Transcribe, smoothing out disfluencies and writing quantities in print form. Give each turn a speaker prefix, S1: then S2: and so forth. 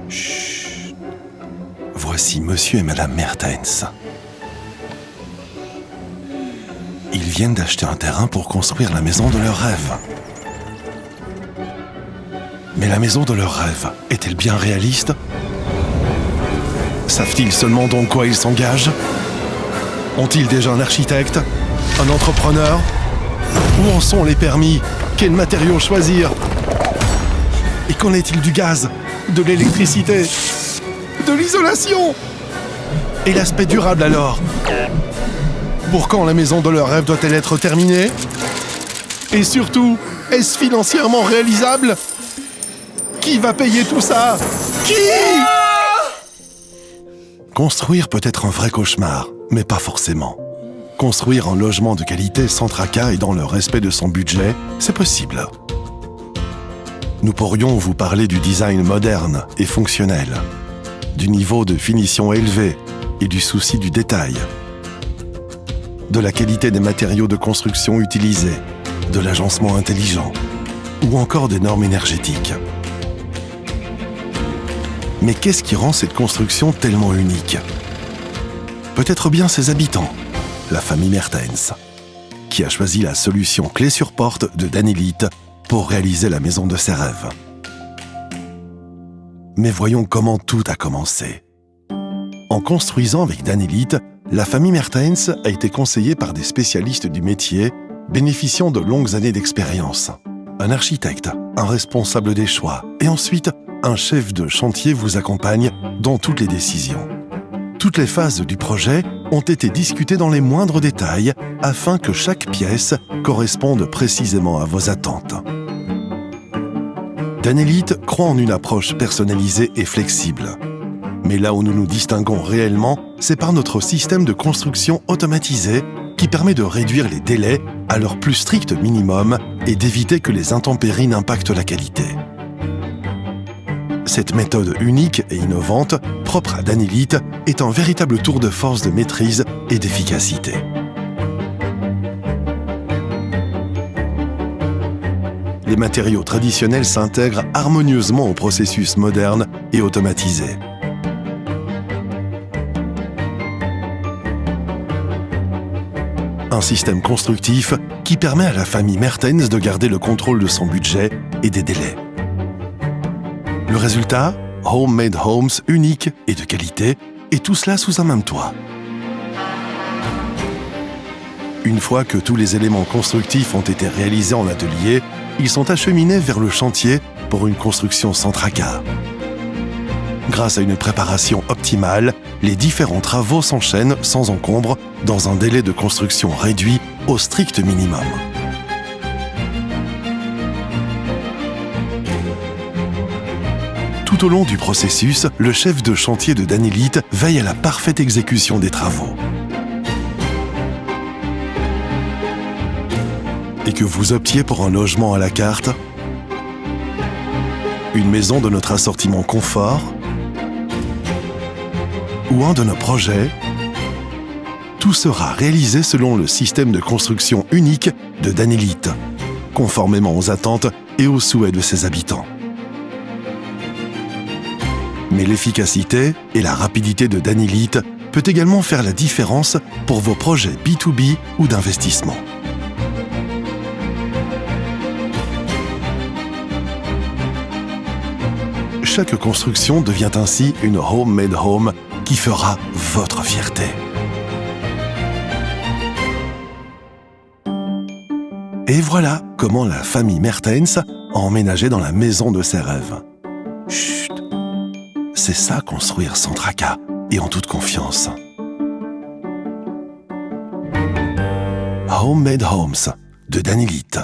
S1: Chut. Voici Monsieur et Madame Mertens. Ils viennent d'acheter un terrain pour construire la maison de leurs rêves. Mais la maison de leurs rêves est-elle bien réaliste? Savent-ils seulement dans quoi ils s'engagent? Ont-ils déjà un architecte? Un entrepreneur? Où en sont les permis? Quels matériaux choisir? Et qu'en est-il du gaz? De l'électricité? De l'isolation? Et l'aspect durable alors? Pour quand la maison de leurs rêves doit-elle être terminée? Et surtout, est-ce financièrement réalisable? Qui va payer tout ça? Qui? Construire peut être un vrai cauchemar, mais pas forcément. Construire un logement de qualité sans tracas et dans le respect de son budget, c'est possible. Nous pourrions vous parler du design moderne et fonctionnel, du niveau de finition élevé et du souci du détail, de la qualité des matériaux de construction utilisés, de l'agencement intelligent ou encore des normes énergétiques. Mais qu'est-ce qui rend cette construction tellement unique? Peut-être bien ses habitants, la famille Mertens, qui a choisi la solution clé sur porte de Danélite pour réaliser la maison de ses rêves. Mais voyons comment tout a commencé. En construisant avec Danélite, la famille Mertens a été conseillée par des spécialistes du métier bénéficiant de longues années d'expérience. Un architecte, un responsable des choix et ensuite un chef de chantier vous accompagne dans toutes les décisions. Toutes les phases du projet ont été discutées dans les moindres détails afin que chaque pièce corresponde précisément à vos attentes. Danélite croit en une approche personnalisée et flexible. Mais là où nous nous distinguons réellement, c'est par notre système de construction automatisé qui permet de réduire les délais à leur plus strict minimum et d'éviter que les intempéries n'impactent la qualité. Cette méthode unique et innovante, propre à Danélite, est un véritable tour de force de maîtrise et d'efficacité. Les matériaux traditionnels s'intègrent harmonieusement au processus moderne et automatisé. Un système constructif qui permet à la famille Mertens de garder le contrôle de son budget et des délais. Le résultat, Homemade Homes uniques et de qualité, et tout cela sous un même toit. Une fois que tous les éléments constructifs ont été réalisés en atelier, ils sont acheminés vers le chantier pour une construction sans tracas. Grâce à une préparation optimale, les différents travaux s'enchaînent sans encombre dans un délai de construction réduit au strict minimum. Tout au long du processus, le chef de chantier de Danélite veille à la parfaite exécution des travaux. Et que vous optiez pour un logement à la carte, une maison de notre assortiment confort ou un de nos projets, tout sera réalisé selon le système de construction unique de Danélite, conformément aux attentes et aux souhaits de ses habitants. Mais l'efficacité et la rapidité de Danélite peut également faire la différence pour vos projets B2B ou d'investissement. Chaque construction devient ainsi une homemade home qui fera votre fierté. Et voilà comment la famille Mertens a emménagé dans la maison de ses rêves. Chut! C'est ça construire sans tracas et en toute confiance. Homemade Homes de Danélite.